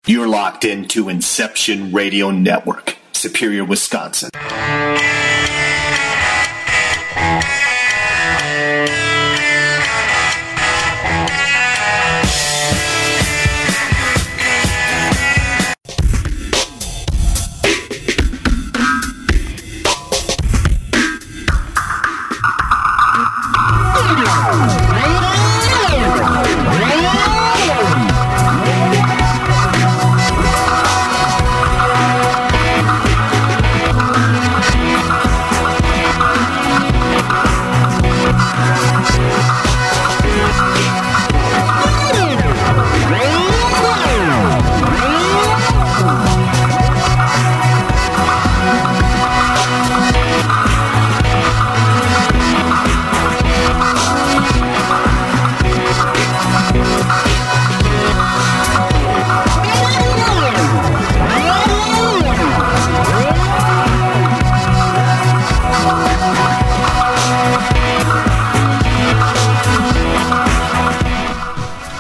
You're locked into Inception Radio Network, Superior, Wisconsin.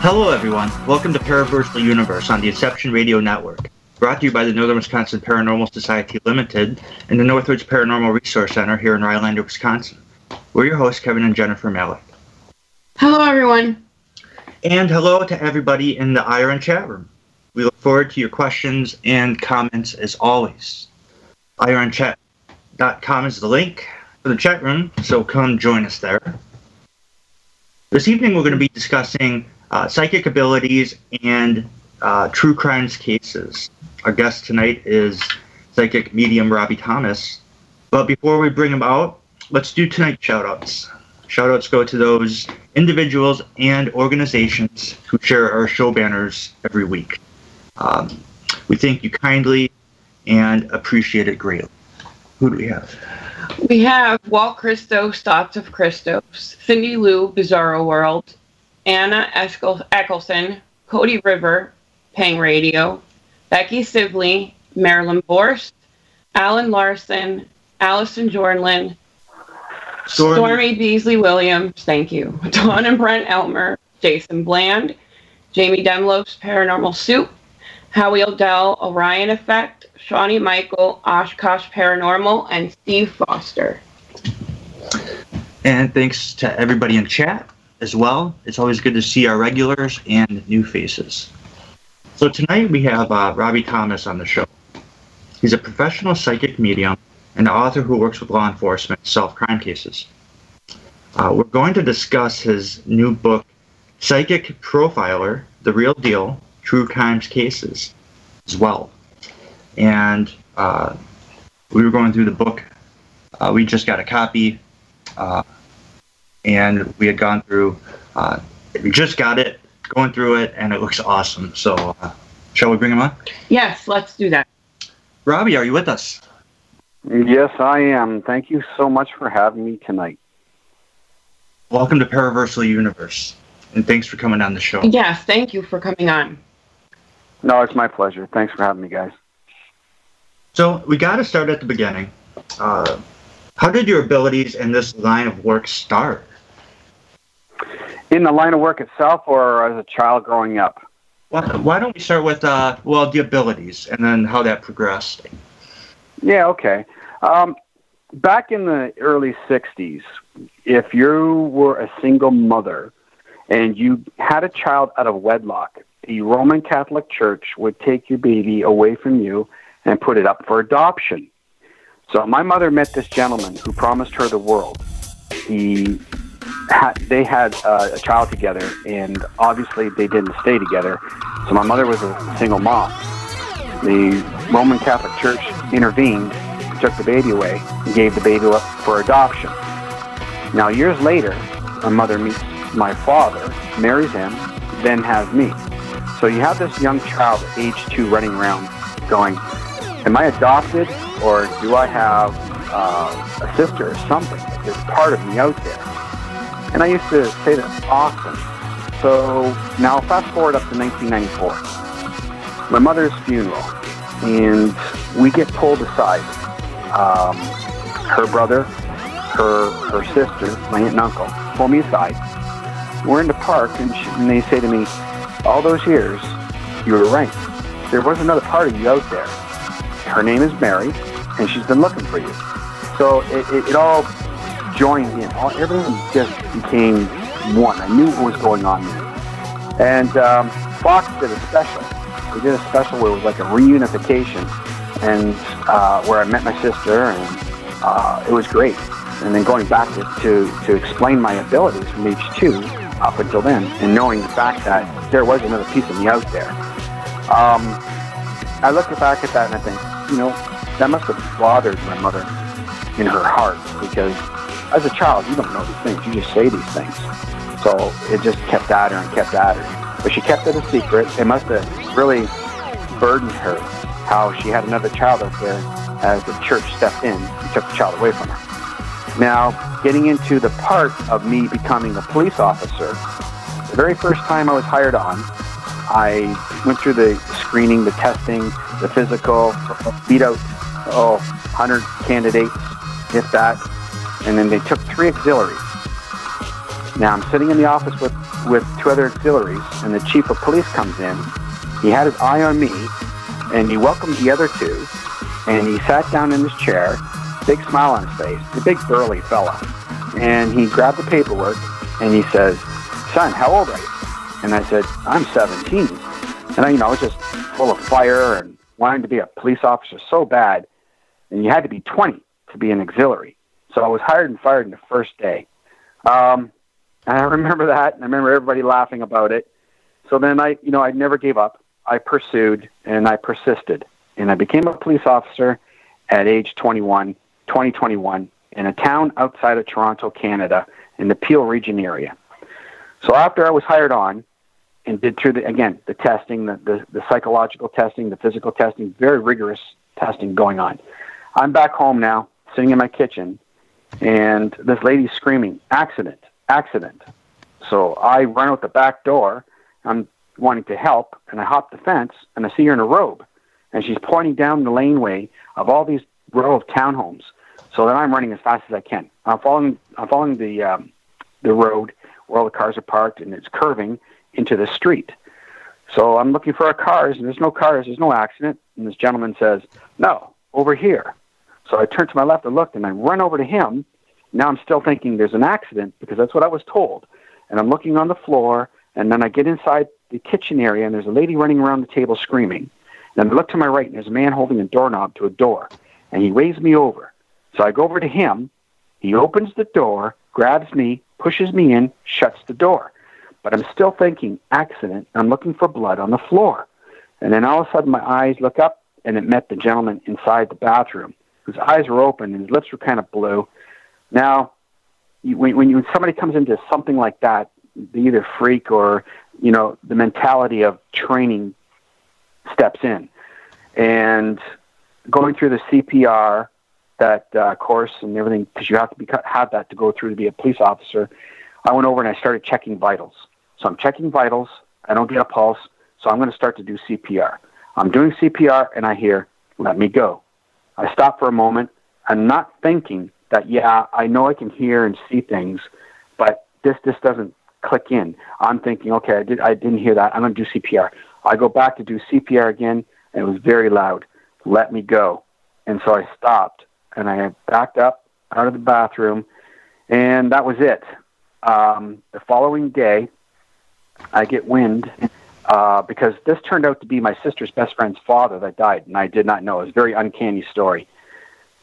Hello everyone, welcome to Paraversal Universe on the Inception Radio Network, brought to you by the Northern Wisconsin Paranormal Society Limited and the Northwoods Paranormal Resource Center here in Rhinelander, Wisconsin. We're your hosts, Kevin and Jennifer Malek. Hello everyone. And hello to everybody in the IRN chat room. We look forward to your questions and comments as always. IRNchat.com is the link for the chat room, so come join us there. This evening we're going to be discussing psychic abilities and true crimes cases. Our guest tonight is psychic medium Robbie Thomas. But before we bring him out, let's do tonight's shoutouts. Shoutouts go to those individuals and organizations who share our show banners every week. We thank you kindly and appreciate it greatly. Who do we have? We have Walt Christos, Thoughts of Christos, Cindy Lou, Bizarro World, Anna Eccleston, Cody River, Pang Radio, Becky Sibley, Marilyn Borst, Alan Larson, Allison Jornlin, Stormy Beasley Williams, thank you, Dawn and Brent Elmer, Jason Bland, Jamie Demlos, Paranormal Soup, Howie Odell, Orion Effect, Shawnee Michael, Oshkosh Paranormal, and Steve Foster. And thanks to everybody in chat as well. It's always good to see our regulars and new faces. So tonight we have Robbie Thomas on the show. He's a professional psychic medium and an author who works with law enforcement solve crime cases. We're going to discuss his new book, Psychic Profiler, The Real Deal, True Crimes Cases, as well. And we were going through the book. We just got a copy. And we had gone through, we just got it, going through it, and it looks awesome. So, shall we bring him on? Yes, let's do that. Robbie, are you with us? Yes, I am. Thank you so much for having me tonight. Welcome to Paraversal Universe, and thanks for coming on the show. Yes, thank you for coming on. No, it's my pleasure. Thanks for having me, guys. So, we got to start at the beginning. How did your abilities in this line of work start? In the line of work itself, or as a child growing up? Why don't we start with, the abilities, and then how that progressed? Yeah, okay. Back in the early 60s, if you were a single mother and you had a child out of wedlock, the Roman Catholic Church would take your baby away from you and put it up for adoption. So my mother met this gentleman who promised her the world. They had a child together, and obviously they didn't stay together. So my mother was a single mom. The Roman Catholic Church intervened, took the baby away, and gave the baby up for adoption. Now, years later, my mother meets my father, marries him, then has me. So you have this young child at age 2 running around going, am I adopted, or do I have a sister or something? There's part of me out there. And I used to say that's awesome. So now fast forward up to 1994. My mother's funeral, and we get pulled aside. Her brother, her sister, my aunt and uncle, pull me aside. We're in the park, and they say to me, all those years, you were right. there was another part of you out there. Her name is Mary, and she's been looking for you. So it all joined in. Everything just became one. I knew what was going on there. And Fox did a special. They did a special where it was like a reunification, and where I met my sister, and it was great. And then going back to explain my abilities from age 2 up until then, and knowing the fact that there was another piece of me out there. I look back at that and I think, that must have bothered my mother in her heart, because as a child, you don't know these things. You just say these things. So it just kept at her and kept at her. But she kept it a secret. It must have really burdened her how she had another child out there as the church stepped in and took the child away from her. Now, getting into the part of me becoming a police officer, the very first time I was hired on, I went through the screening, the testing, the physical, beat out 100 candidates, if that, and then they took 3 auxiliaries. Now I'm sitting in the office with 2 other auxiliaries, and the chief of police comes in. He had his eye on me, and he welcomed the other 2, and he sat down in his chair, big smile on his face, a big burly fella, and he grabbed the paperwork, and he says, "Son, how old are you?" And I said, "I'm 17. And I was just full of fire and wanting to be a police officer so bad. And you had to be 20 to be an auxiliary. So I was hired and fired in the first day. And I remember that, and I remember everybody laughing about it. So then I never gave up. I pursued, and I persisted. And I became a police officer at age 2021, in a town outside of Toronto, Canada, in the Peel region area. So after I was hired on and did through the testing, the psychological testing, the physical testing, very rigorous testing going on, I'm back home now, sitting in my kitchen, and this lady's screaming, "Accident, accident." So I run out the back door. I'm wanting to help, and I hop the fence, and I see her in a robe, and she's pointing down the laneway of all these row of townhomes. So then I'm running as fast as I can. I'm following the road where all the cars are parked, and it's curving into the street. So I'm looking for our cars, and there's no cars, there's no accident. And this gentleman says, "No, over here." So I turned to my left and looked, and I run over to him. Now I'm still thinking there's an accident, because that's what I was told. And I'm looking on the floor, and then I get inside the kitchen area, and there's a lady running around the table screaming. And I look to my right, and there's a man holding a doorknob to a door, and he waves me over. So I go over to him. He opens the door, grabs me, pushes me in, shuts the door. But I'm still thinking accident. I'm looking for blood on the floor. And then all of a sudden my eyes look up, and it met the gentleman inside the bathroom, whose eyes were open and his lips were kind of blue. Now, when somebody comes into something like that, they either freak or, the mentality of training steps in. And going through the CPR, that course and everything, because you have to have that to go through to be a police officer, I went over and I started checking vitals. So I'm checking vitals. I don't get a pulse, so I'm going to start to do CPR. I'm doing CPR, and I hear, "Let me go." I stop for a moment. I'm not thinking that, I know I can hear and see things, but this doesn't click in. I'm thinking, okay, I didn't hear that. I'm going to do CPR. I go back to do CPR again, and it was very loud. "Let me go." And so I stopped, and I backed up out of the bathroom, and that was it. The following day, I get wind, because this turned out to be my sister's best friend's father that died, and I did not know. It was a very uncanny story.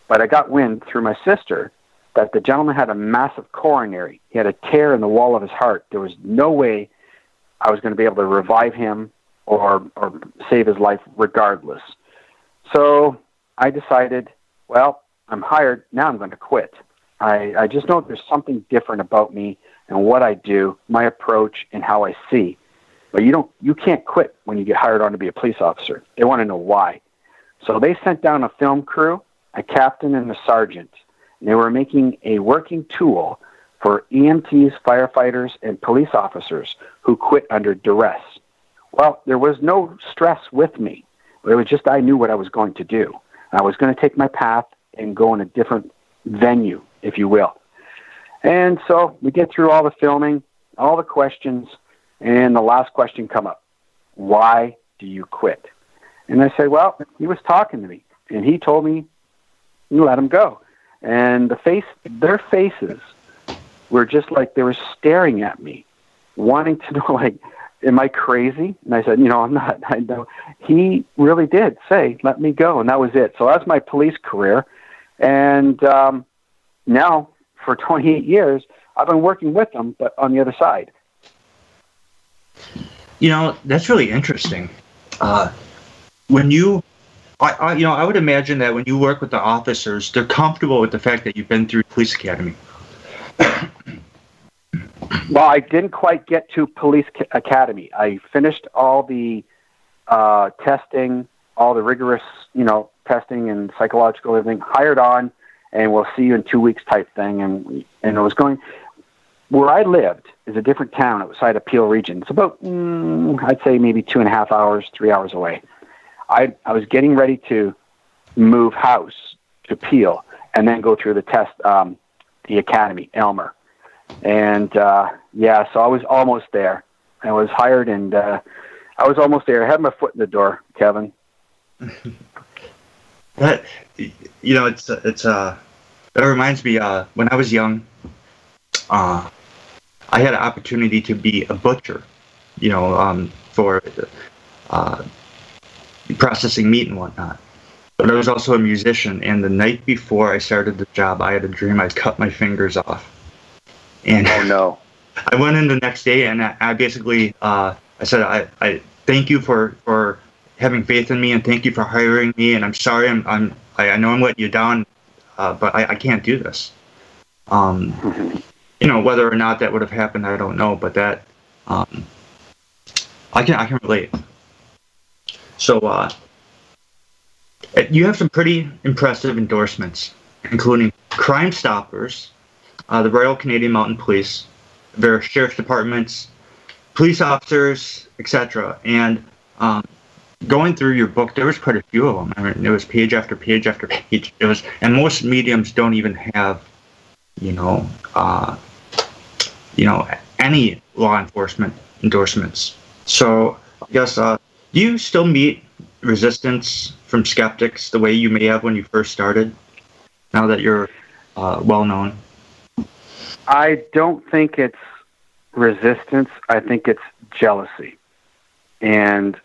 But I got wind through my sister that the gentleman had a massive coronary. He had a tear in the wall of his heart. There was no way I was going to be able to revive him or save his life regardless. So I decided, well, I'm hired. Now I'm going to quit. I just know there's something different about me and what I do, my approach, and how I see. But you can't quit when you get hired on to be a police officer. They want to know why. So they sent down a film crew, a captain and a sergeant. And they were making a working tool for EMTs, firefighters, and police officers who quit under duress. Well, there was no stress with me. It was just I knew what I was going to do. I was going to take my path and go in a different venue, if you will. And so we get through all the filming, all the questions, and the last question come up. Why do you quit? And I said, well, he was talking to me, and he told me to let him go. And their faces were just like they were staring at me, wanting to know, like, am I crazy? And I said, I'm not. I know. He really did say, let me go, and that was it. So that's my police career. And now, for 28 years, I've been working with them, but on the other side. That's really interesting. When you, I would imagine that when you work with the officers, they're comfortable with the fact that you've been through police academy. Well, I didn't quite get to police academy. I finished all the testing, all the rigorous, testing and psychological everything, hired on, and we'll see you in 2 weeks type thing. And it was going, where I lived is a different town outside of Peel region. It's about, I'd say maybe 2.5 hours, 3 hours away. I was getting ready to move house to Peel and then go through the test, the academy, Elmer. And, so I was almost there. I was hired, and I was almost there. I had my foot in the door, Kevin. That, that reminds me, when I was young, I had an opportunity to be a butcher, for processing meat and whatnot. But I was also a musician, and the night before I started the job, I had a dream I cut my fingers off. And oh, no. I went in the next day, and I basically, I said, I thank you for having faith in me, and thank you for hiring me, and I'm sorry, I know I'm letting you down, but I can't do this. Whether or not that would have happened, I don't know, but that, I can relate. So, you have some pretty impressive endorsements, including Crime Stoppers, the Royal Canadian Mounted Police, their sheriff's departments, police officers, etc. And going through your book, there was quite a few of them. I mean, it was page after page after page. It was, and most mediums don't even have, any law enforcement endorsements. So I guess, do you still meet resistance from skeptics the way you may have when you first started, now that you're well known? I don't think it's resistance. I think it's jealousy. And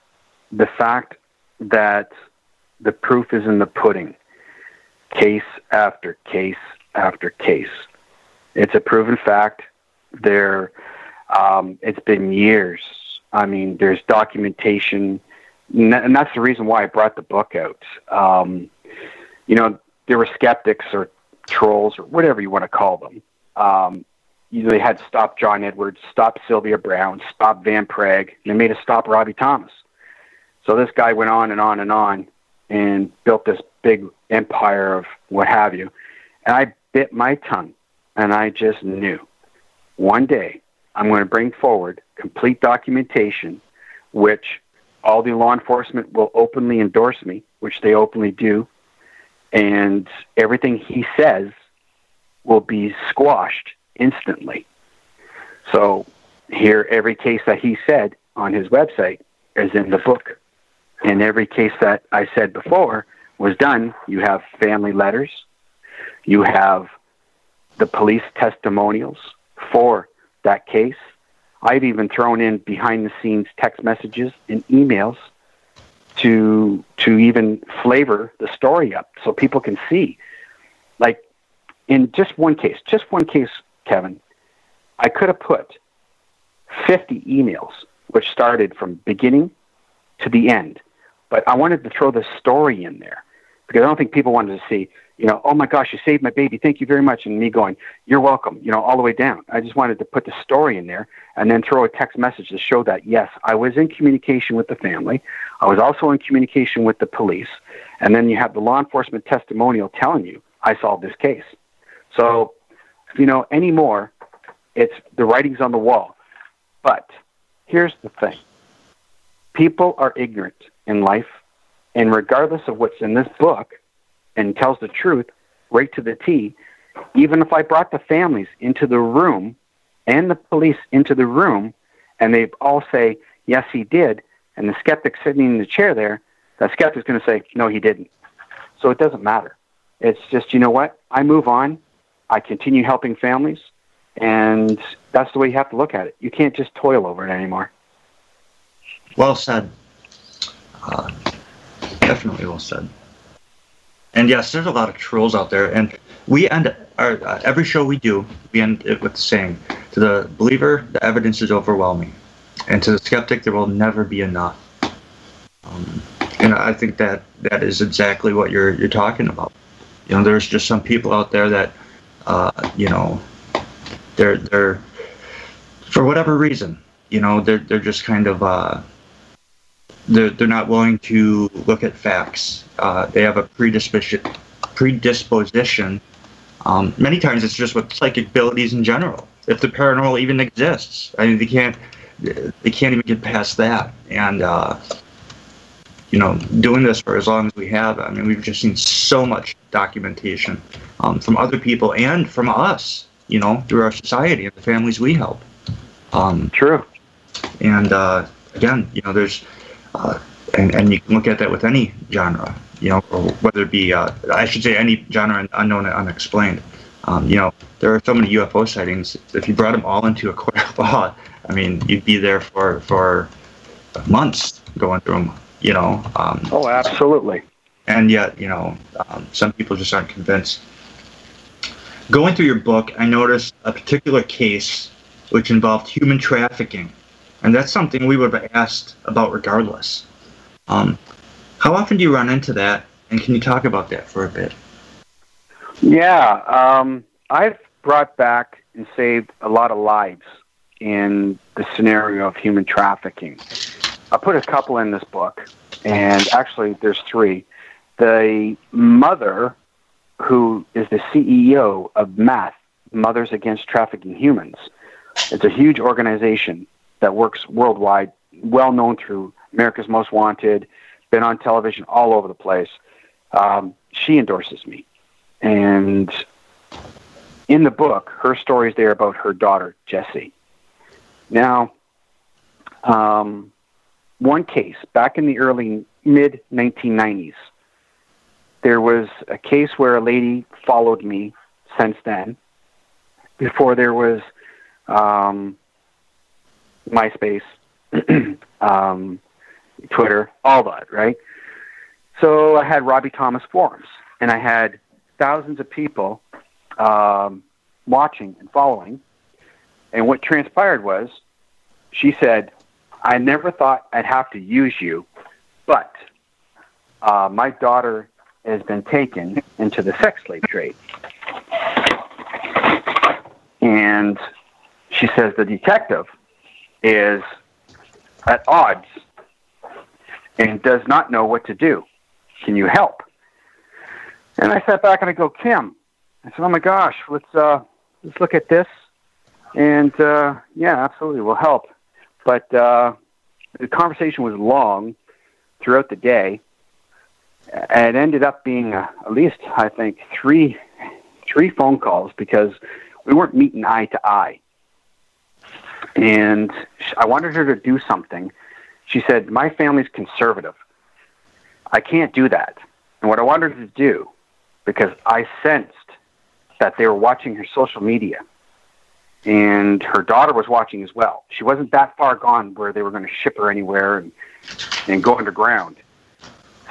the fact that the proof is in the pudding, case after case after case. It's a proven fact. It's been years. I mean, there's documentation, and that's the reason why I brought the book out. There were skeptics or trolls or whatever you want to call them. They had to stop John Edwards, stop Sylvia Brown, stop Van Prague, and they made us stop Robbie Thomas. So this guy went on and on and on and built this big empire of what have you. And I bit my tongue, and I just knew one day I'm going to bring forward complete documentation, which all the law enforcement will openly endorse me, which they openly do. And everything he says will be squashed instantly. So here, every case that he said on his website is in the book. And every case that I said before was done. You have family letters. You have the police testimonials for that case. I've even thrown in behind-the-scenes text messages and emails to even flavor the story up so people can see. Like, in just one case, Kevin, I could have put 50 emails, which started from beginning to the end. But I wanted to throw the story in there because I don't think people wanted to see, oh my gosh, you saved my baby, thank you very much, and me going, you're welcome, all the way down. I just wanted to put the story in there and then throw a text message to show that, yes, I was in communication with the family. I was also in communication with the police. And then you have the law enforcement testimonial telling you, I solved this case. So, if you know any more, it's the writing's on the wall. But here's the thing. People are ignorant in life, and regardless of what's in this book, and tells the truth right to the T, even if I brought the families into the room and the police into the room, and they all say, yes, he did, and the skeptic sitting in the chair there That skeptic's going to say, no, he didn't. So it doesn't matter. It's just, you know what? I move on. I continue helping families. And that's the way you have to look at it. You can't just toil over it anymore. Well said. Definitely well said. And yes, there's a lot of trolls out there. And we end our every show we do, we end it with saying, to the believer, the evidence is overwhelming. And to the skeptic, there will never be enough. And I think that is exactly what you're talking about. You know, there's just some people out there that, you know, they're for whatever reason, you know, they're just kind of they're not willing to look at facts. They have a predisposition. Many times it's just with psychic abilities in general. If the paranormal even exists, I mean, they can't even get past that. And you know, doing this for as long as we have, I mean, we've just seen so much documentation from other people and from us, you know, through our society and the families we help. True. And again, you know, there's and you can look at that with any genre, you know, or whether it be I should say any genre unknown and unexplained. You know, there are so many UFO sightings. If you brought them all into a court of law, I mean, you'd be there for months going through them. You know. Oh, absolutely. And yet, you know, some people just aren't convinced. Going through your book, I noticed a particular case which involved human trafficking, and that's something we would have asked about regardless. How often do you run into that, and can you talk about that for a bit? Yeah, I've brought back and saved a lot of lives in the scenario of human trafficking. I put a couple in this book, and actually there's 3. The mother, who is the CEO of MATH, Mothers Against Trafficking Humans. It's a huge organization that works worldwide, well known through America's Most Wanted, been on television all over the place. She endorses me. And in the book, her story is there about her daughter, Jessie. Now, one case, back in the early mid-1990s, there was a case where a lady followed me since then, before there was MySpace, Twitter, all that, right? So I had Robbie Thomas forums, and I had thousands of people watching and following. And what transpired was, she said, I never thought I'd have to use you, but my daughter has been taken into the sex slave trade. And she says the detective is at odds and does not know what to do. Can you help? And I sat back and I go, Kim. I said, oh my gosh, let's look at this. And yeah, absolutely, we'll help. But the conversation was long throughout the day. It ended up being at least, I think, three phone calls, because we weren't meeting eye to eye. And I wanted her to do something. She said, my family's conservative. I can't do that. And what I wanted her to do, because I sensed that they were watching her social media, and her daughter was watching as well. She wasn't that far gone where they were going to ship her anywhere and go underground.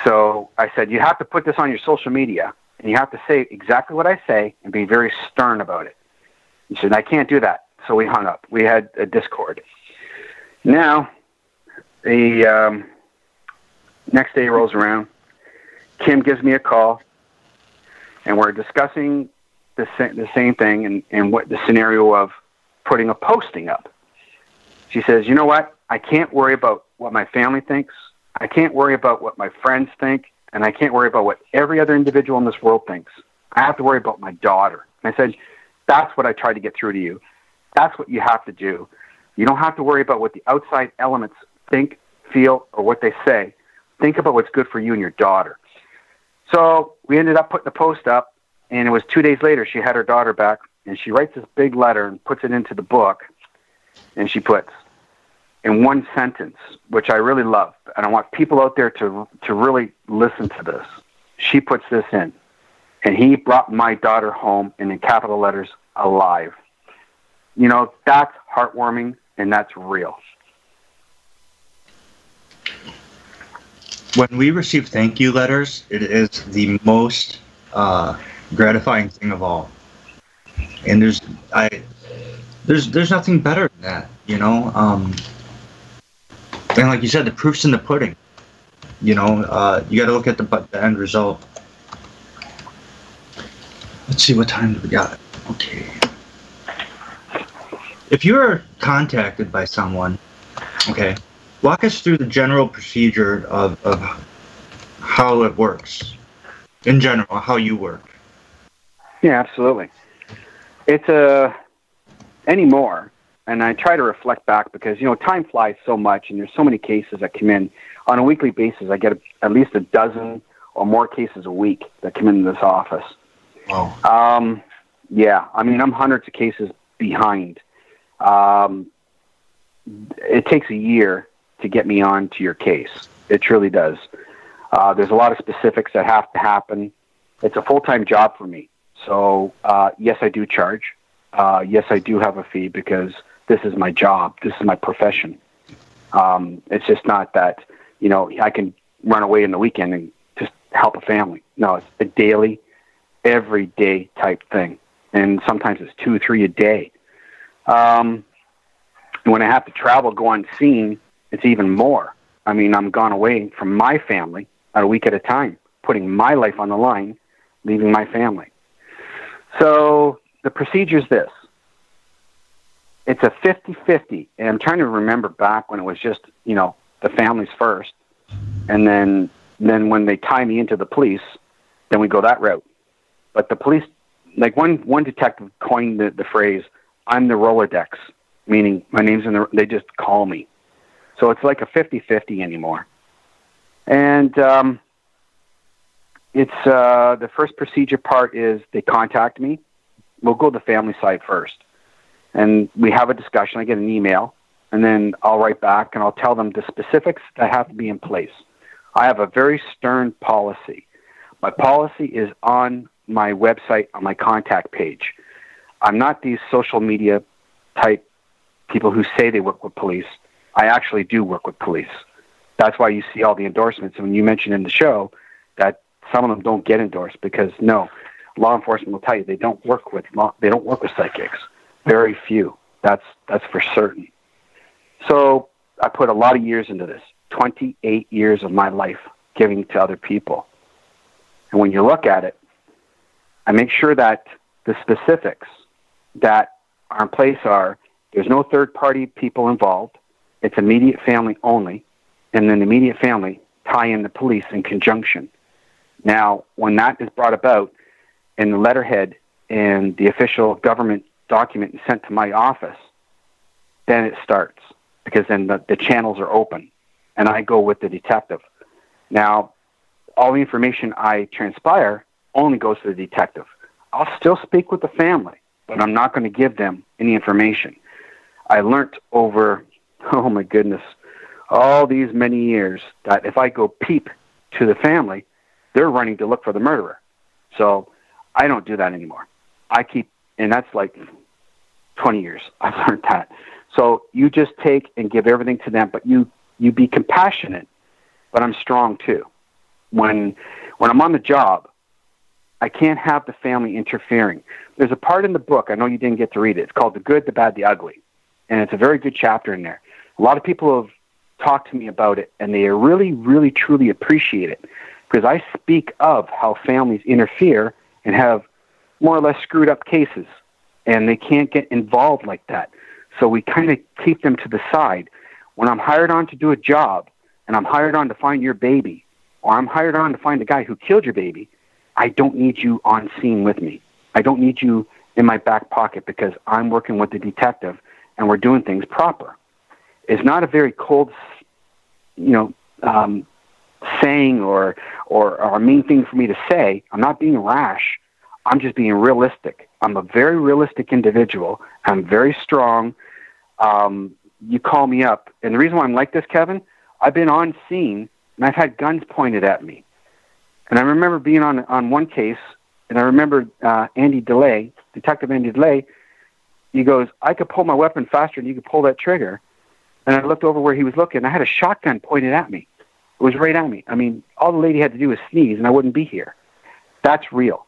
So I said, you have to put this on your social media, and you have to say exactly what I say and be very stern about it. He said, I can't do that. So we hung up. We had a Discord. Now, the next day rolls around. Kim gives me a call, and we're discussing the same thing and what the scenario of putting a posting up. She says, you know what? I can't worry about what my family thinks. I can't worry about what my friends think. And I can't worry about what every other individual in this world thinks. I have to worry about my daughter. And I said, that's what I tried to get through to you. That's what you have to do. You don't have to worry about what the outside elements think, feel, or what they say. Think about what's good for you and your daughter. So we ended up putting the post up, and it was 2 days later she had her daughter back, and she writes this big letter and puts it into the book, and she puts, in one sentence, which I really love, and I want people out there to really listen to this. She puts this in, and he brought my daughter home, and in capital letters, alive. You know, that's heartwarming, and that's real. When we receive thank you letters, it is the most gratifying thing of all. And there's nothing better than that, you know. And like you said, the proof's in the pudding. You know, you got to look at the end result. Let's see, what time do we got? Okay. If you're contacted by someone, okay, walk us through the general procedure of how it works. In general, how you work. Yeah, absolutely. It's anymore, and I try to reflect back because, you know, time flies so much, and there's so many cases that come in. On a weekly basis, I get at least a dozen or more cases a week that come into this office. Wow. Yeah, I mean, I'm hundreds of cases behind. It takes a year to get me on to your case. It truly does. There's a lot of specifics that have to happen. It's a full-time job for me. So, yes, I do charge. Yes, I do have a fee because this is my job. This is my profession. It's just not that, you know, I can run away in the weekend and just help a family. No, it's a daily, everyday type thing. And sometimes it's 2 or 3 a day. When I have to travel, go on scene, it's even more. I mean, I'm gone away from my family a week at a time, putting my life on the line, leaving my family. So the procedure is this. It's a 50-50, and I'm trying to remember back when it was just, you know, the families first, and then when they tie me into the police, then we go that route. But the police, like one detective coined the phrase, I'm the Rolodex, meaning my name's they just call me. So it's like a 50-50 anymore. And it's the first procedure part is they contact me. We'll go the family side first. And we have a discussion. I get an email, and then I'll write back, and I'll tell them the specifics that have to be in place. I have a very stern policy. My policy is on my website, on my contact page. I'm not these social media type people who say they work with police. I actually do work with police. That's why you see all the endorsements. And when you mentioned in the show that some of them don't get endorsed because, no, law enforcement will tell you they don't work with psychics. Very few. That's for certain. So I put a lot of years into this. 28 years of my life giving to other people. And when you look at it, I make sure that the specifics that are in place are there's no third-party people involved. It's immediate family only. And then immediate family tie in the police in conjunction. Now, when that is brought about in the letterhead and the official government document is sent to my office, then it starts because then the channels are open and I go with the detective. Now, all the information I transpire only goes to the detective. I'll still speak with the family, but I'm not going to give them any information. I learned over, oh my goodness, all these many years that if I go peep to the family, they're running to look for the murderer. So I don't do that anymore. I keep, and that's like 20 years. I've learned that. So you just take and give everything to them, but you be compassionate, but I'm strong too. When I'm on the job, I can't have the family interfering. There's a part in the book, I know you didn't get to read it. It's called The Good, the Bad, the Ugly. And it's a very good chapter in there. A lot of people have talked to me about it, and they really, really, truly appreciate it because I speak of how families interfere and have more or less screwed up cases, and they can't get involved like that. So we kind of keep them to the side. When I'm hired on to do a job, and I'm hired on to find your baby, or I'm hired on to find the guy who killed your baby, I don't need you on scene with me. I don't need you in my back pocket because I'm working with the detective and we're doing things proper. It's not a very cold, saying or a mean thing for me to say. I'm not being rash. I'm just being realistic. I'm a very realistic individual. I'm very strong. you call me up. And the reason why I'm like this, Kevin, I've been on scene, and I've had guns pointed at me. And I remember being on one case, and I remember Detective Andy DeLay, he goes, I could pull my weapon faster than you could pull that trigger. And I looked over where he was looking. I had a shotgun pointed at me. It was right at me. I mean, all the lady had to do was sneeze, and I wouldn't be here. That's real.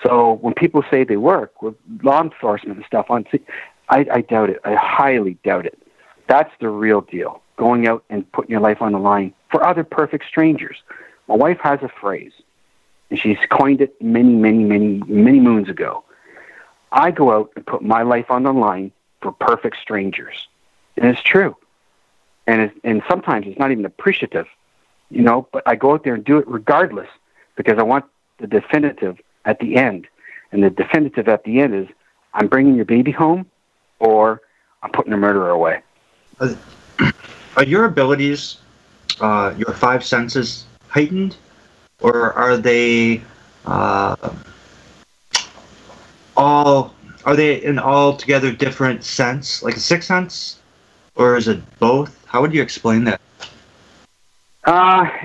So when people say they work with law enforcement and stuff on scene, I doubt it. I highly doubt it. That's the real deal, going out and putting your life on the line for other perfect strangers. My wife has a phrase, and she's coined it many, many, many, many moons ago. I go out and put my life on the line for perfect strangers. And it's true. And sometimes it's not even appreciative, you know, but I go out there and do it regardless because I want the definitive at the end. And the definitive at the end is I'm bringing your baby home or I'm putting a murderer away. Are your abilities, your five senses, heightened? Or are they in altogether different sense, like a sixth sense? Or is it both? How would you explain that?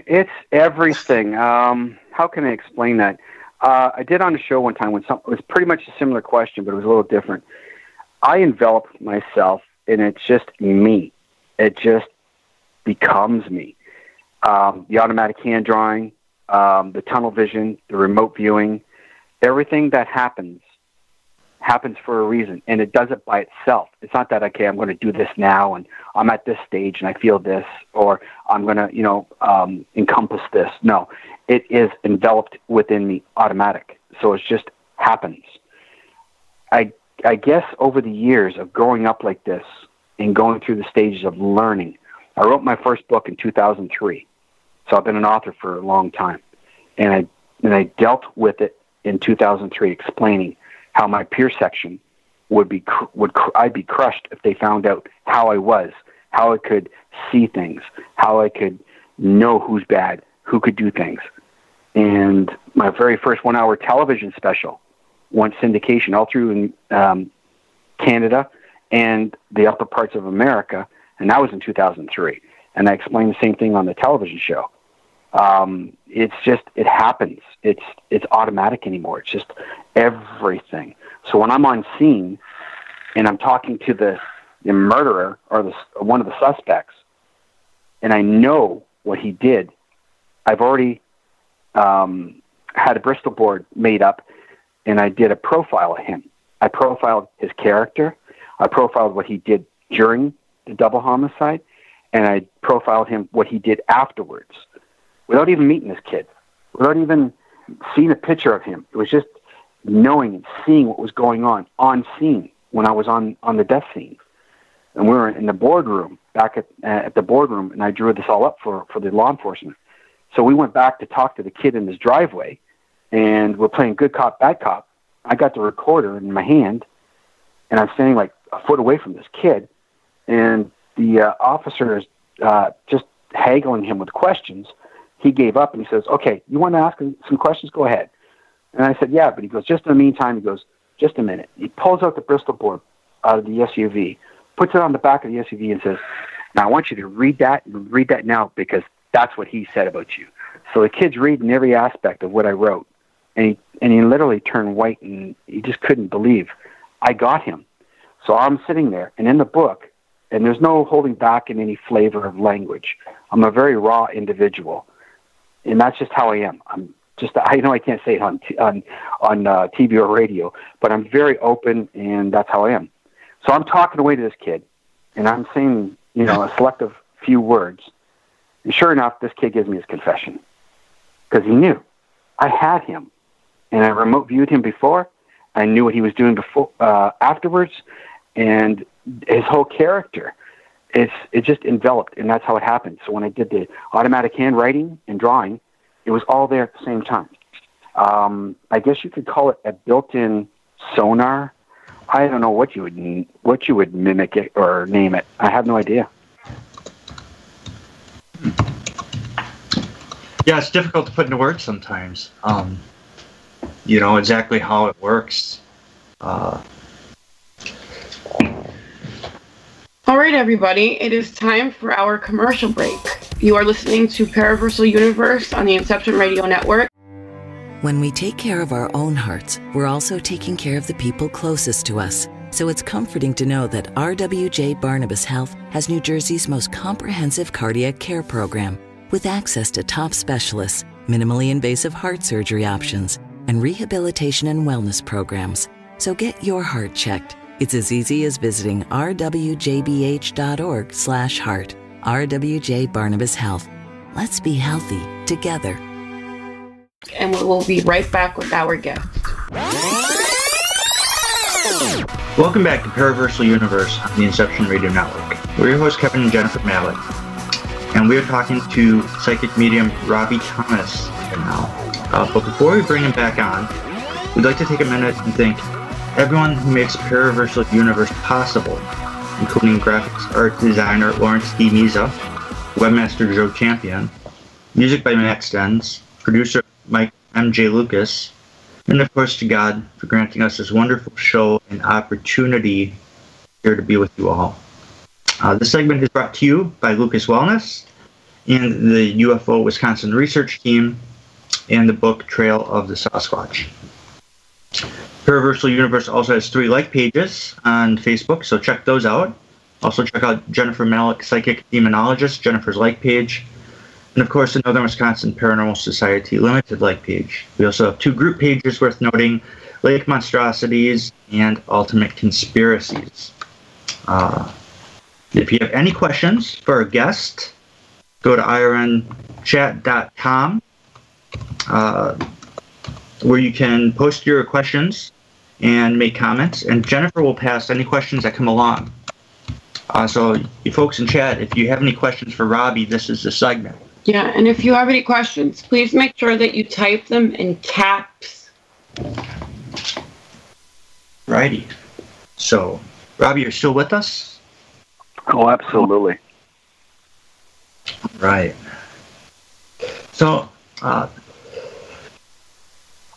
It's everything. How can I explain that? I did on a show one time when it was pretty much a similar question, but it was a little different. I envelop myself, and it's just me. It just becomes me. The automatic hand drawing, the tunnel vision, the remote viewing, everything that happens for a reason, and it does it by itself. It's not that, okay, I'm going to do this now, and I'm at this stage, and I feel this, or I'm going to, encompass this. No, it is enveloped within me, automatic. So it just happens. I guess over the years of growing up like this and going through the stages of learning, I wrote my first book in 2003. So I've been an author for a long time, and I dealt with it in 2003, explaining how my peer section I'd be crushed if they found out how I was, how I could see things, how I could know who's bad, who could do things. And my very first 1-hour television special went syndication all through in Canada and the upper parts of America, and that was in 2003. And I explained the same thing on the television show. It's just, it happens. It's automatic anymore. It's just everything. So when I'm on scene and I'm talking to the murderer or one of the suspects, and I know what he did, I've already had a Bristol board made up, and I did a profile of him. I profiled his character. I profiled what he did during the double homicide, and I profiled him what he did afterwards, without even meeting this kid, without even seeing a picture of him. It was just knowing and seeing what was going on scene when I was on the death scene. And we were in the boardroom, back at the boardroom, and I drew this all up for the law enforcement. So we went back to talk to the kid in his driveway, and we're playing good cop, bad cop. I got the recorder in my hand, and I'm standing like a foot away from this kid, and the officer is just haggling him with questions. He gave up, and he says, okay, you want to ask him some questions? Go ahead. And I said, yeah, but he goes, just in the meantime, he goes, just a minute. He pulls out the Bristol board out of the SUV, puts it on the back of the SUV, and says, now I want you to read that now, because that's what he said about you. So the kid's reading every aspect of what I wrote, and he literally turned white, and he just couldn't believe I got him. So I'm sitting there, and in the book, and there's no holding back in any flavor of language. I'm a very raw individual, and that's just how I am. I know I can't say it on TV or radio, but I'm very open, and that's how I am. So I'm talking away to this kid, and I'm saying, a selective few words. And sure enough, this kid gives me his confession, because he knew I had him, and I remote viewed him before. I knew what he was doing before, afterwards, and his whole character. It just enveloped, and that's how it happened. So when I did the automatic handwriting and drawing, it was all there at the same time. I guess you could call it a built-in sonar. I don't know what you would mimic it or name it. I have no idea. Yeah, it's difficult to put into words sometimes. Exactly how it works. All right, everybody, it is time for our commercial break. You are listening to Paraversal Universe on the Inception Radio Network. When we take care of our own hearts, we're also taking care of the people closest to us. So it's comforting to know that RWJ Barnabas Health has New Jersey's most comprehensive cardiac care program, with access to top specialists, minimally invasive heart surgery options, and rehabilitation and wellness programs. So get your heart checked. It's as easy as visiting rwjbh.org/heart. RWJ Barnabas Health. Let's be healthy together. And we will be right back with our guest. Welcome back to Paraversal Universe on the Inception Radio Network. We're your hosts, Kevin and Jennifer Malek, and we are talking to psychic medium Robbie Thomas now. But before we bring him back on, we'd like to take a minute and thank everyone who makes Paraversal Universe possible, including graphics art designer Lawrence D. Miza, webmaster Joe Champion, music by Matt Stens, producer Mike M.J. Lucas, and of course to God for granting us this wonderful show and opportunity here to be with you all. This segment is brought to you by Lucas Wellness and the UFO Wisconsin Research Team and the book Trail of the Sasquatch. Paraversal Universe also has 3 like pages on Facebook, so check those out. Also check out Jennifer Malek, Psychic Demonologist, Jennifer's like page. And of course, the Northern Wisconsin Paranormal Society Limited like page. We also have 2 group pages worth noting, Lake Monstrosities and Ultimate Conspiracies. If you have any questions for our guest, go to irnchat.com, where you can post your questions and make comments, and Jennifer will pass any questions that come along. So you folks in chat, if you have any questions for Robbie, this is the segment. Yeah, and if you have any questions, please make sure that you type them in caps. Righty. So, Robbie, you're still with us? Oh, absolutely. Right. So,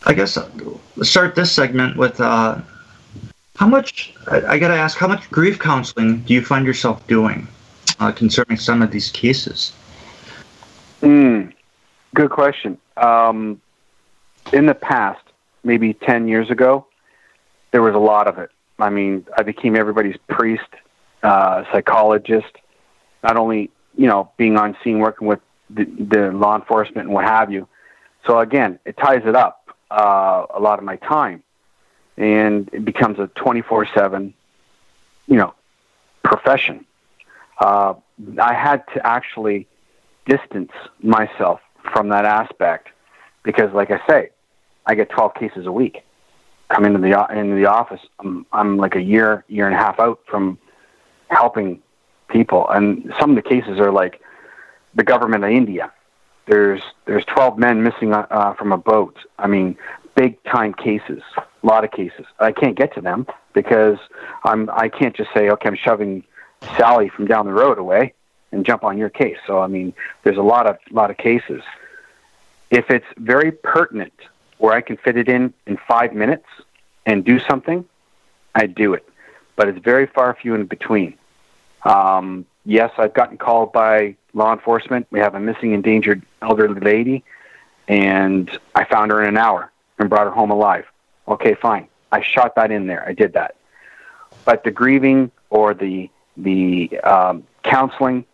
I guess let's start this segment with how much, I got to ask, how much grief counseling do you find yourself doing concerning some of these cases? Good question. In the past, maybe 10 years ago, there was a lot of it. I mean, I became everybody's priest, psychologist, not only, being on scene, working with the law enforcement and what have you. So again, it ties it up a lot of my time, and it becomes a 24/7, profession. I had to actually distance myself from that aspect because, like I say, I get 12 cases a week. Come into the office. I'm like a year and a half out from helping people, and some of the cases are like the government of India. There's 12 men missing from a boat. I mean, big time cases, a lot of cases. I can't get to them because I can't just say, okay, I'm shoving Sally from down the road away and jump on your case. So I mean, there's a lot of cases. If it's very pertinent, where I can fit it in 5 minutes and do something, I do it. But it's very far few in between. Yes, I've gotten called by law enforcement. We have a missing, endangered elderly lady, and I found her in an hour and brought her home alive. Okay, fine. I shot that in there. I did that. But the grieving or the counseling,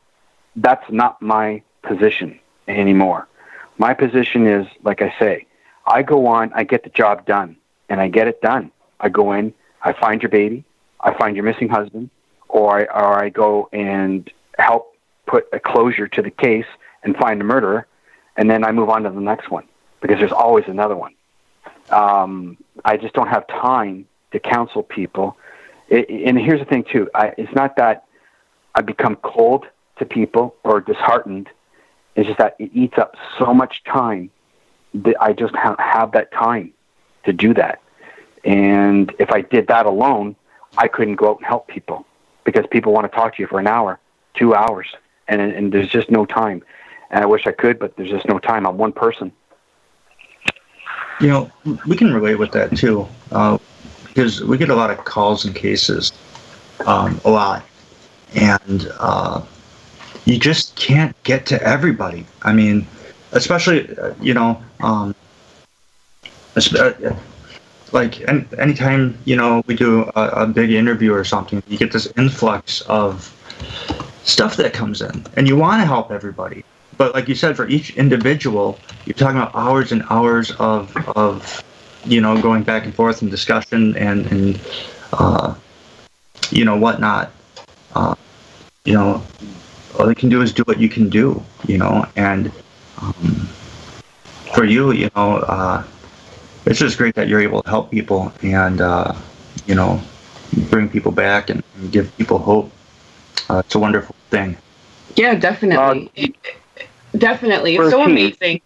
that's not my position anymore. My position is, like I say, I go on, I get the job done, and I get it done. I go in, I find your baby, I find your missing husband, or I go and help put a closure to the case and find the murderer, and then I move on to the next one, because there's always another one. I just don't have time to counsel people. And here's the thing, too. It's not that I become cold to people or disheartened. It's just that it eats up so much time that I just don't have that time to do that. And if I did that alone, I couldn't go out and help people, because people want to talk to you for an hour, 2 hours, and there's just no time. And I wish I could, but there's just no time. I'm one person. We can relate with that too, because we get a lot of calls and cases, a lot. and you just can't get to everybody. I mean, especially like anytime we do a big interview or something, you get this influx of stuff that comes in, and you want to help everybody. But like you said, for each individual, you're talking about hours and hours of going back and forth and discussion and whatnot. All they can do is do what you can do, and for you, it's just great that you're able to help people and, bring people back and give people hope. It's a wonderful thing. Yeah, definitely. Definitely. It's so amazing.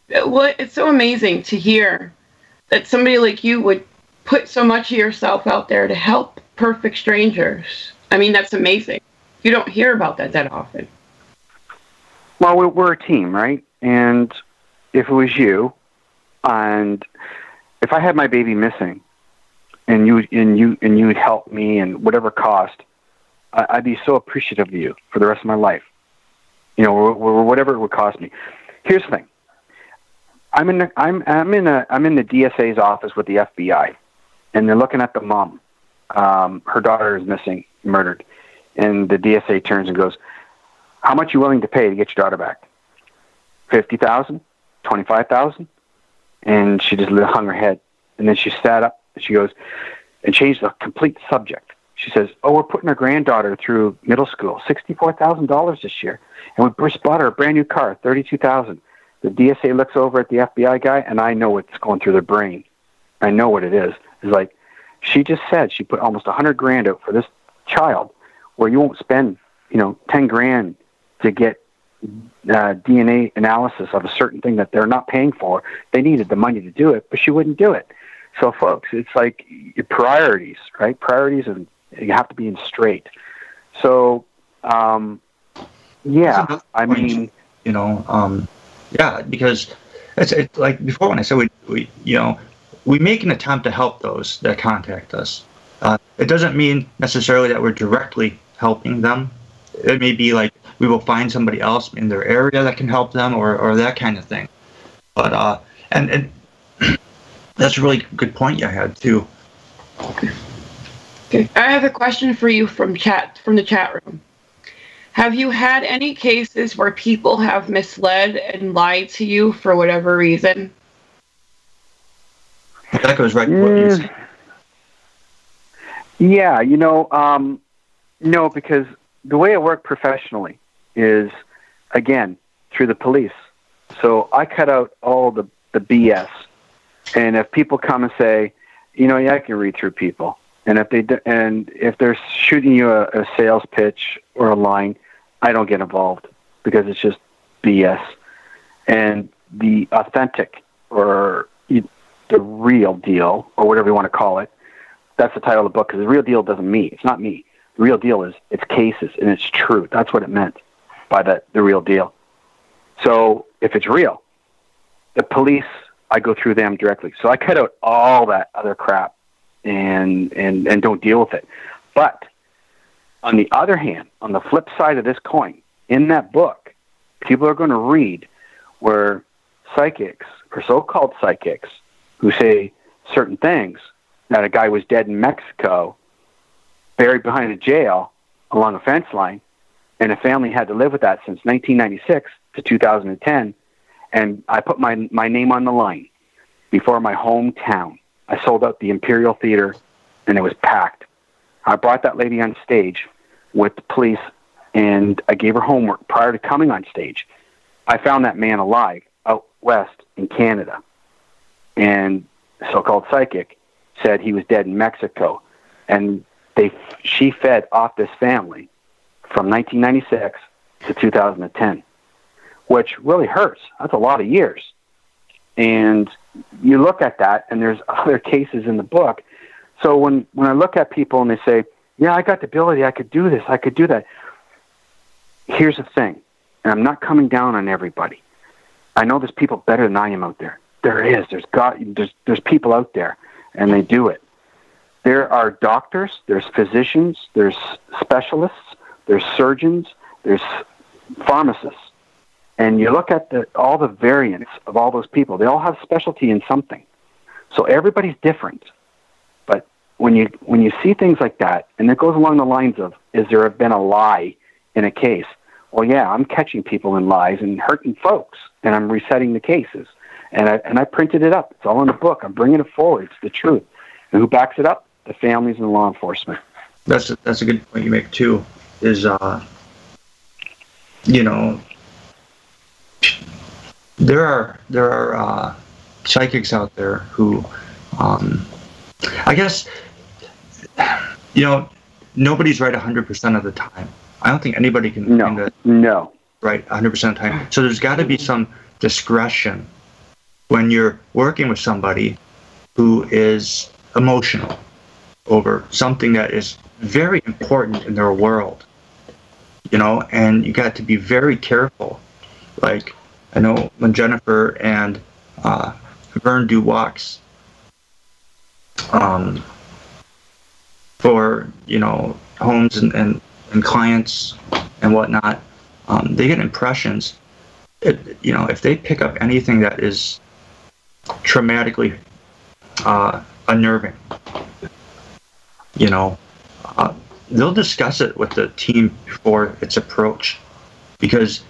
Well, it's so amazing to hear that somebody like you would put so much of yourself out there to help perfect strangers. I mean, that's amazing. You don't hear about that often. Well, we're a team, right? And if it was you, and if I had my baby missing, and you'd help me and whatever cost, I'd be so appreciative of you for the rest of my life. Whatever it would cost me. Here's the thing. I'm in the DSA's office with the FBI, and they're looking at the mom. Her daughter is missing, murdered, and the DSA turns and goes, "How much are you willing to pay to get your daughter back? $50,000, $25,000?" And she just hung her head, and then she sat up and she goes and changed the complete subject. She says, "Oh, we're putting our granddaughter through middle school, $64,000 this year, and we just bought her a brand new car, $32,000." The DSA looks over at the FBI guy, and I know what's going through their brain. I know what it is. It's like, she just said she put almost $100,000 out for this child, where you won't spend, $10,000 to get DNA analysis of a certain thing that they're not paying for. They needed the money to do it, but she wouldn't do it. So, folks, it's like your priorities, right? Priorities, and you have to be in straight. So, yeah, I mean, yeah, because it's like before when I said we make an attempt to help those that contact us. It doesn't mean necessarily that we're directly helping them. It may be like we will find somebody else in their area that can help them, or that kind of thing. But and that's a really good point you had too. Okay, I have a question for you from the chat room. Have you had any cases where people have misled and lied to you for whatever reason? That goes right to what you said. Yeah, no, because the way I work professionally is, again, through the police. So I cut out all the BS. And if people come and say, I can read through people. And if they're shooting you a sales pitch or a line, I don't get involved because it's just BS. And the authentic or the real deal, or whatever you want to call it, that's the title of the book, because the real deal doesn't mean, it's not me. The real deal is it's cases and it's true. That's what it meant by the real deal. So if it's real, the police, I go through them directly. So I cut out all that other crap and don't deal with it. But on the other hand, on the flip side of this coin, in that book, people are going to read where psychics or so-called psychics who say certain things, that a guy was dead in Mexico, buried behind a jail along a fence line, and a family had to live with that since 1996 to 2010. And I put my name on the line before my hometown. I sold out the Imperial Theater, and it was packed. I brought that lady on stage with the police, and I gave her homework prior to coming on stage. I found that man alive out west in Canada, and so-called psychic said he was dead in Mexico, and she fed off this family from 1996 to 2010, which really hurts. That's a lot of years. And you look at that, and there's other cases in the book. So when I look at people and they say, yeah, I got the ability, I could do this, I could do that. Here's the thing, and I'm not coming down on everybody. I know there's people better than I am out there. There is. There's people out there, and they do it. There are doctors, there's physicians, there's specialists, there's surgeons, there's pharmacists. And you look at all the variants of all those people. They all have specialty in something. So everybody's different. But when you see things like that, and it goes along the lines of, is there been a lie in a case? Well, yeah, I'm catching people in lies and hurting folks, and I'm resetting the cases. And I printed it up. It's all in the book. I'm bringing it forward. It's the truth. And who backs it up? The families and law enforcement. That's a good point you make too. Is there are psychics out there who, I guess, nobody's right 100% of the time. I don't think anybody can no right 100% of the time. So there's got to be some discretion when you're working with somebody who is emotional over something that is very important in their world, and you got to be very careful. Like, I know when Jennifer and Vern do walks for, homes and clients and whatnot, they get impressions. If they pick up anything that is traumatically unnerving, they'll discuss it with the team before it's approached, because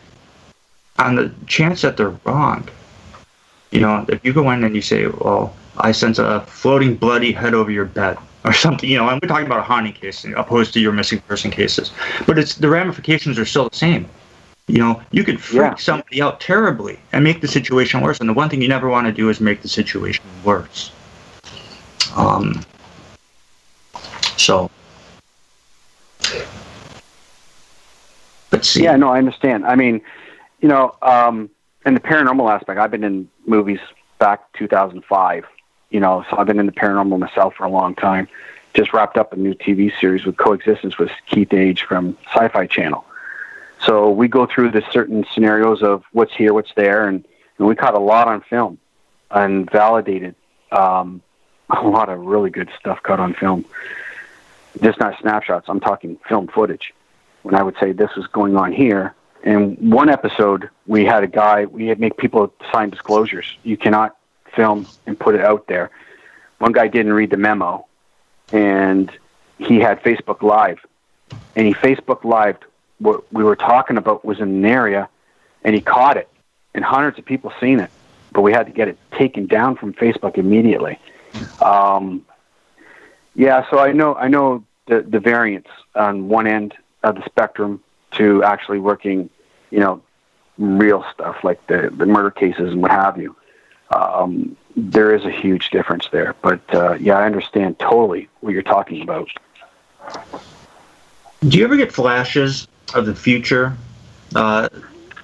on the chance that they're wrong, if you go in and you say, well, I sense a floating bloody head over your bed or something, and we're talking about a haunting case opposed to your missing person cases, but the ramifications are still the same. You could freak somebody out terribly and make the situation worse, and the one thing you never want to do is make the situation worse. Let's see. Yeah, no, I understand. I mean, in the paranormal aspect, I've been in movies back 2005, so I've been in the paranormal myself for a long time. Just wrapped up a new TV series with Coexistence with Keith Age from Sci-Fi Channel. So we go through the certain scenarios of what's here, what's there, and we caught a lot on film and validated a lot of really good stuff caught on film. Just not snapshots, I'm talking film footage. When I would say this was going on here. In one episode, we had make people sign disclosures. You cannot film and put it out there. One guy didn't read the memo, and he had Facebook Live. And he Facebook Lived what we were talking about was in an area, and he caught it, and hundreds of people seen it. But we had to get it taken down from Facebook immediately. So I know the variance on one end of the spectrum to actually working, real stuff like the murder cases and what have you. There is a huge difference there, but I understand totally what you're talking about. Do you ever get flashes of the future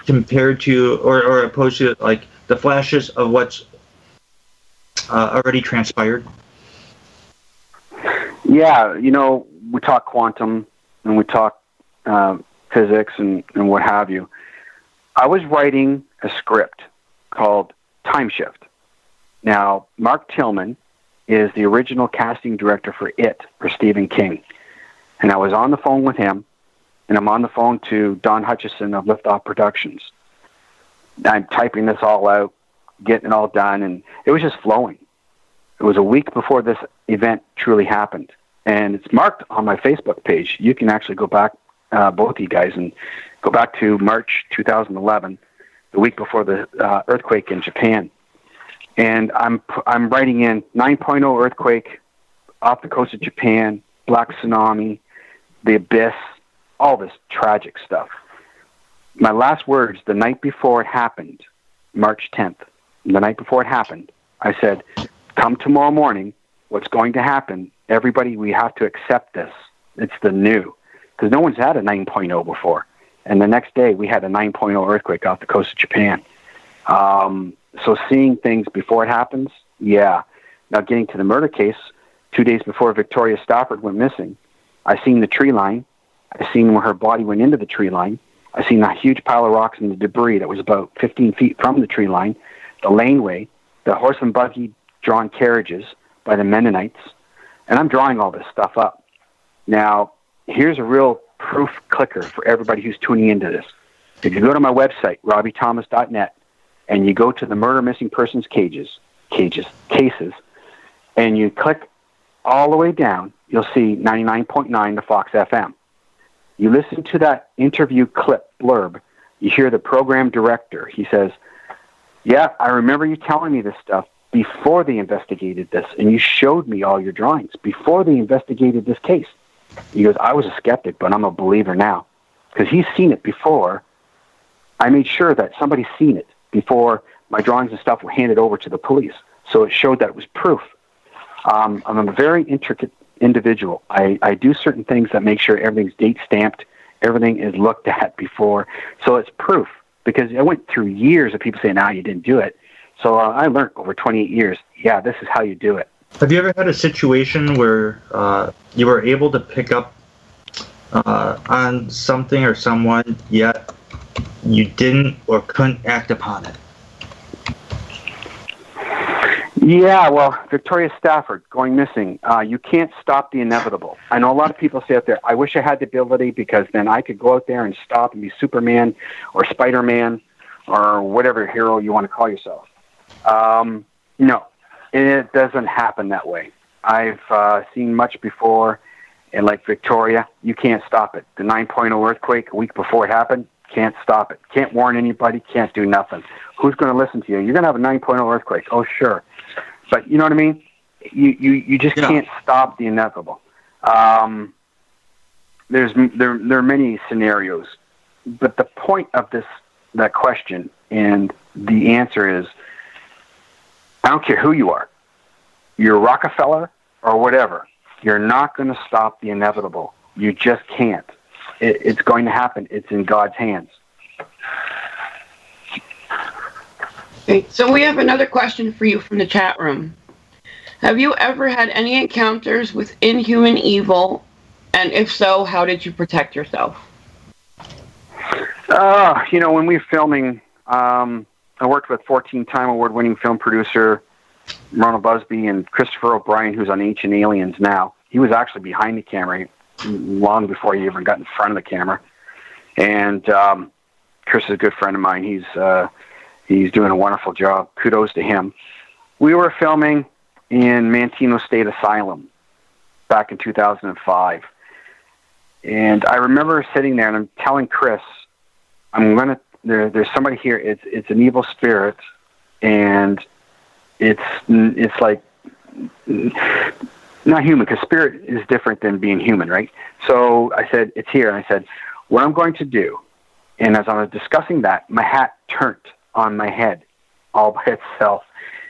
compared to or opposed to like the flashes of what's already transpired? Yeah, we talk quantum and we talk physics and what have you. I was writing a script called Time Shift. Now, Mark Tillman is the original casting director for It for Stephen King. And I was on the phone with him, and I'm on the phone to Don Hutchison of Liftoff Productions. I'm typing this all out, getting it all done, and it was just flowing. It was a week before this event truly happened. And it's marked on my Facebook page. You can actually go back, both of you guys, and go back to March 2011, the week before the earthquake in Japan. And I'm writing in 9.0 earthquake off the coast of Japan, black tsunami, the abyss, all this tragic stuff. My last words the night before it happened, March 10th, the night before it happened, I said, come tomorrow morning, what's going to happen, everybody, we have to accept this. It's the new. Because no one's had a 9.0 before. And the next day, we had a 9.0 earthquake off the coast of Japan. So seeing things before it happens, yeah. Now getting to the murder case, 2 days before Victoria Stafford went missing, I seen the tree line. I seen where her body went into the tree line. I seen a huge pile of rocks and the debris that was about 15 feet from the tree line, the laneway, the horse and buggy drawn carriages by the Mennonites. And I'm drawing all this stuff up. Now, here's a real proof clicker for everybody who's tuning into this. If you go to my website, robbiethomas.net, and you go to the murder missing persons cases, and you click all the way down, you'll see 99.9 to Fox FM. You listen to that interview clip blurb, you hear the program director. He says, yeah, I remember you telling me this stuff before they investigated this, and you showed me all your drawings before they investigated this case. He goes, I was a skeptic, but I'm a believer now. Because he's seen it before. I made sure that somebody's seen it before my drawings and stuff were handed over to the police. So it showed that it was proof. I'm a very intricate individual. I do certain things that make sure everything's date stamped, everything is looked at before. So it's proof. Because I went through years of people saying, no, you didn't do it. So I learned over 28 years, yeah, this is how you do it. Have you ever had a situation where you were able to pick up on something or someone, yet you didn't or couldn't act upon it? Yeah, well, Victoria Stafford going missing. You can't stop the inevitable. I know a lot of people say out there, I wish I had the ability because then I could go out there and stop and be Superman or Spider-Man or whatever hero you want to call yourself. No, it doesn't happen that way. I've seen much before, and like Victoria, you can't stop it. The 9.0 earthquake a week before it happened, can't stop it. Can't warn anybody, can't do nothing. Who's going to listen to you? You're going to have a 9.0 earthquake. Oh, sure. But you know what I mean? You just can't stop the inevitable. There are many scenarios, but the point of that question and the answer is, I don't care who you are. You're Rockefeller or whatever. You're not going to stop the inevitable. You just can't. It's going to happen. It's in God's hands. Okay, so we have another question for you from the chat room. Have you ever had any encounters with inhuman evil? And if so, how did you protect yourself? When we were filming, I worked with 14-time award-winning film producer Ronald Busby and Christopher O'Brien, who's on Ancient Aliens now. He was actually behind the camera long before he even got in front of the camera. And Chris is a good friend of mine. He's doing a wonderful job. Kudos to him. We were filming in Manteno State Asylum back in 2005. And I remember sitting there and I'm telling Chris, there's somebody here. It's an evil spirit, and it's like not human, because spirit is different than being human, right? So I said, it's here. And I said, what I'm going to do, and as I was discussing that, my hat turned on my head all by itself.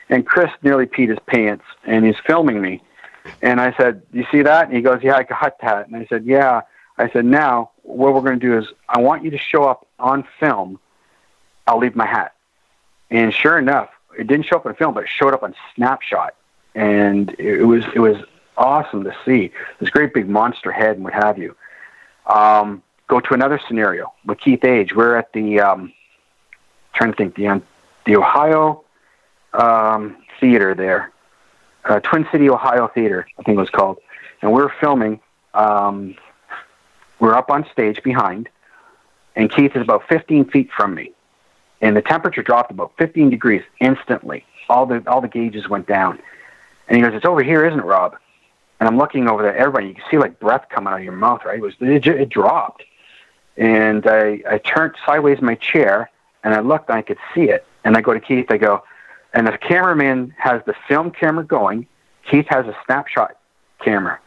And Chris nearly peed his pants, and he's filming me. And I said, you see that? And he goes, yeah, I got that. And I said, yeah. I said, now, what we're going to do is I want you to show up on film. I'll leave my hat. And sure enough, it didn't show up on film, but it showed up on Snapshot. And it was awesome to see. This great big monster head and what have you. Go to another scenario with Keith Age. We're at the, trying to think, the Ohio Theater there. Twin City, Ohio Theater, I think it was called. And we were filming. We're up on stage behind, and Keith is about 15 feet from me. And the temperature dropped about 15 degrees instantly. All the gauges went down. And he goes, it's over here, isn't it, Rob? And I'm looking over there. Everybody, you can see like breath coming out of your mouth, right? It dropped. And I turned sideways in my chair, and I looked, and I could see it. And I go to Keith, I go, and the cameraman has the film camera going. Keith has a snapshot camera.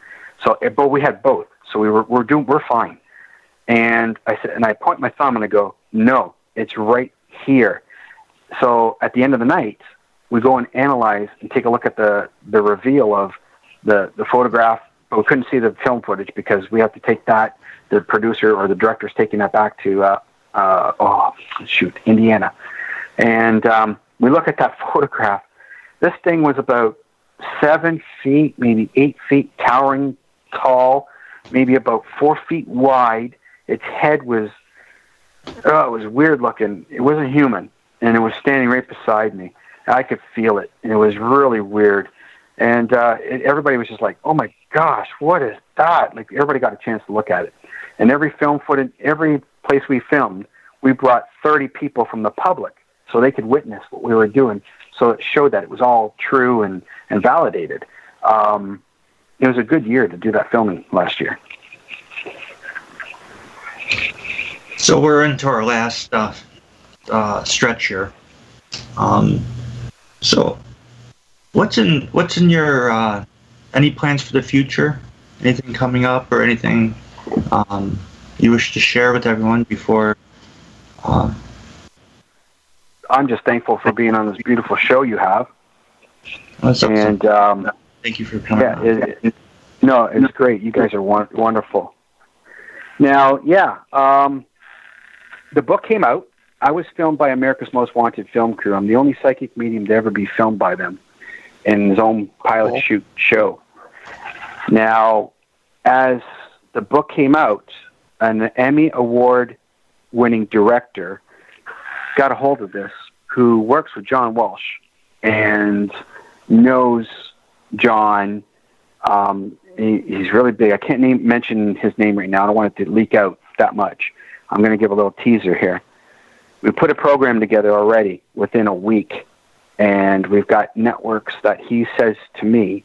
So, but we had both. So we're fine. And I said, and I point my thumb and I go, no, it's right here. So at the end of the night, we go and analyze and take a look at the reveal of the photograph, but we couldn't see the film footage because we have to take that. The producer or the director's taking that back to, Indiana. And we look at that photograph. This thing was about 7 feet, maybe 8 feet, towering tall, maybe about 4 feet wide. Its head was, it was weird looking. It wasn't human, and it was standing right beside me. I could feel it, and it was really weird. And everybody was just like, oh my gosh, what is that? Like, everybody got a chance to look at it. And every place we filmed, we brought 30 people from the public so they could witness what we were doing. So it showed that it was all true and validated. It was a good year to do that filming last year. So we're into our last stretch here. So what's in your any plans for the future? Anything coming up or anything you wish to share with everyone before? I'm just thankful for being on this beautiful show you have. That's and thank you for coming. Yeah, it's great. You guys are wonderful. Now, the book came out. I was filmed by America's Most Wanted film crew. I'm the only psychic medium to ever be filmed by them in his own pilot shoot show. Now, as the book came out, an Emmy Award-winning director got a hold of this, who works with John Walsh and knows John. He's really big. I can't mention his name right now. I don't want it to leak out that much. I'm going to give a little teaser here. We put a program together already within a week, and we've got networks that he says to me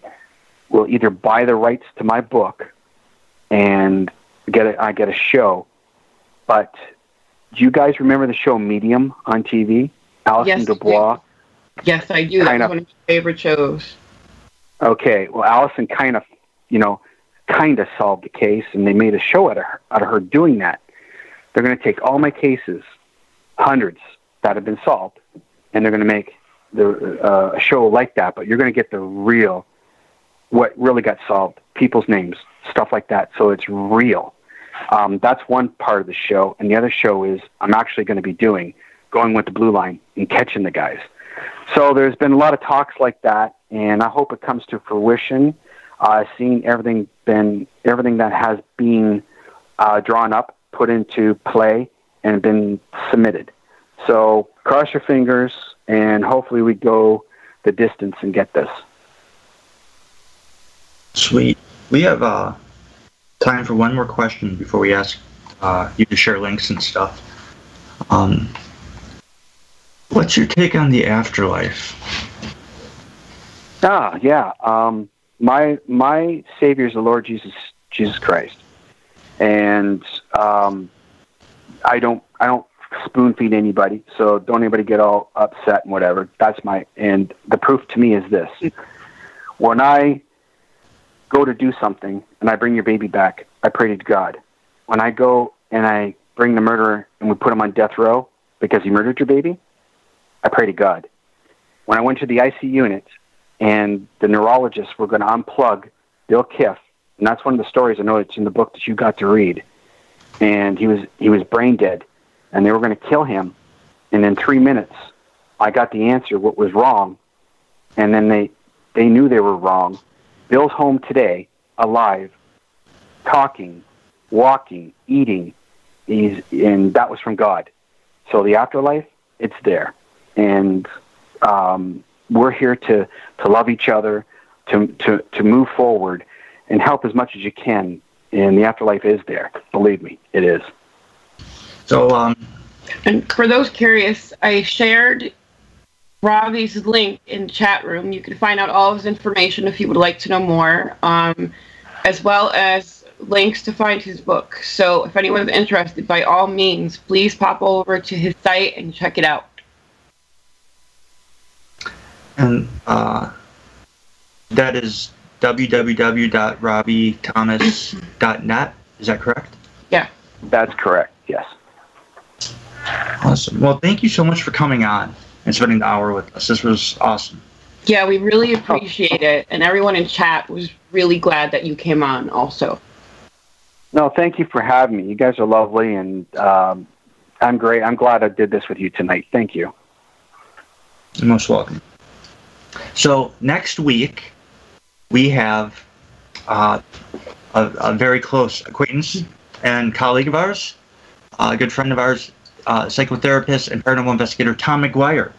will either buy the rights to my book and I get a show. But do you guys remember the show Medium on TV? Alison Dubois? Yes, I do. That's one of my favorite shows. Okay, well, Alison kind of solved the case, and they made a show out of her doing that. They're going to take all my cases, hundreds that have been solved, and they're going to make a show like that, but you're going to get what really got solved, people's names, stuff like that, so it's real. That's one part of the show, and the other show is I'm actually going to be going with the blue line and catching the guys. So there's been a lot of talks like that, and I hope it comes to fruition. Seeing everything that has been drawn up, put into play, and been submitted. So cross your fingers, and hopefully we go the distance and get this. Sweet. We have time for one more question before we ask you to share links and stuff. What's your take on the afterlife? My Savior is the Lord Jesus Christ, and I don't spoon feed anybody, so don't anybody get all upset and whatever. And the proof to me is this: when I go to do something and I bring your baby back, I pray to God. When I go and I bring the murderer and we put him on death row because he murdered your baby, I pray to God. When I went to the IC unit and the neurologists were going to unplug Bill Kiff, and that's one of the stories I know it's in the book that you got to read, and he was brain dead, and they were going to kill him, and in 3 minutes I got the answer what was wrong, and then they knew they were wrong. Bill's home today, alive, talking, walking, eating, and that was from God. So the afterlife, it's there. And we're here to love each other, to move forward, and help as much as you can. And the afterlife is there. Believe me, it is. So, and for those curious, I shared Robbie's link in the chat room. You can find out all of his information if you would like to know more, as well as links to find his book. So if anyone's interested, by all means, please pop over to his site and check it out. And that is www.robbiethomas.net. Is that correct? Yeah. That's correct, yes. Awesome. Well, thank you so much for coming on and spending the hour with us. This was awesome. Yeah, we really appreciate it. And everyone in chat was really glad that you came on also. No, thank you for having me. You guys are lovely, and I'm great. I'm glad I did this with you tonight. Thank you. You're most welcome. So next week, we have a very close acquaintance and colleague of ours, a good friend of ours, psychotherapist and paranormal investigator Tom McGuire.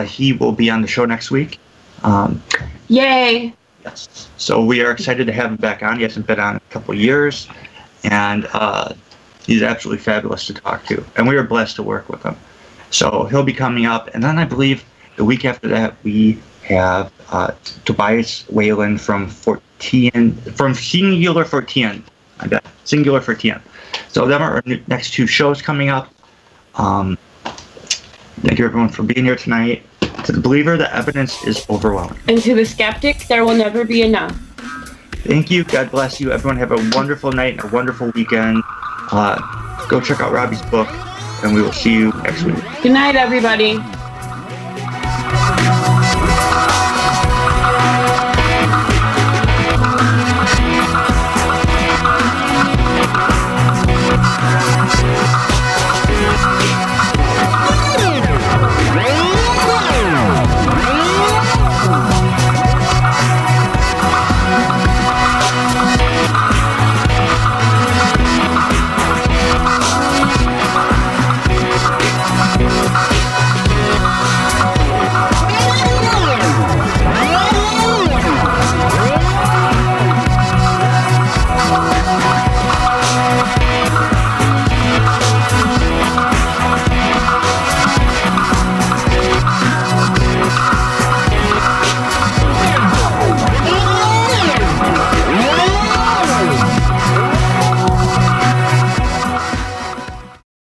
He will be on the show next week. Yay! Yes. So we are excited to have him back on. He hasn't been on in a couple of years. and he's absolutely fabulous to talk to, and we were blessed to work with him. So he'll be coming up, and then I believe the week after that we have Tobias Whalen from Singular 14. I bet Singular 14. So them are our next two shows coming up. Thank you everyone for being here tonight. To the believer, the evidence is overwhelming. And to the skeptic, there will never be enough. Thank you. God bless you. Everyone have a wonderful night and a wonderful weekend. Go check out Robbie's book, and we will see you next week. Good night, everybody.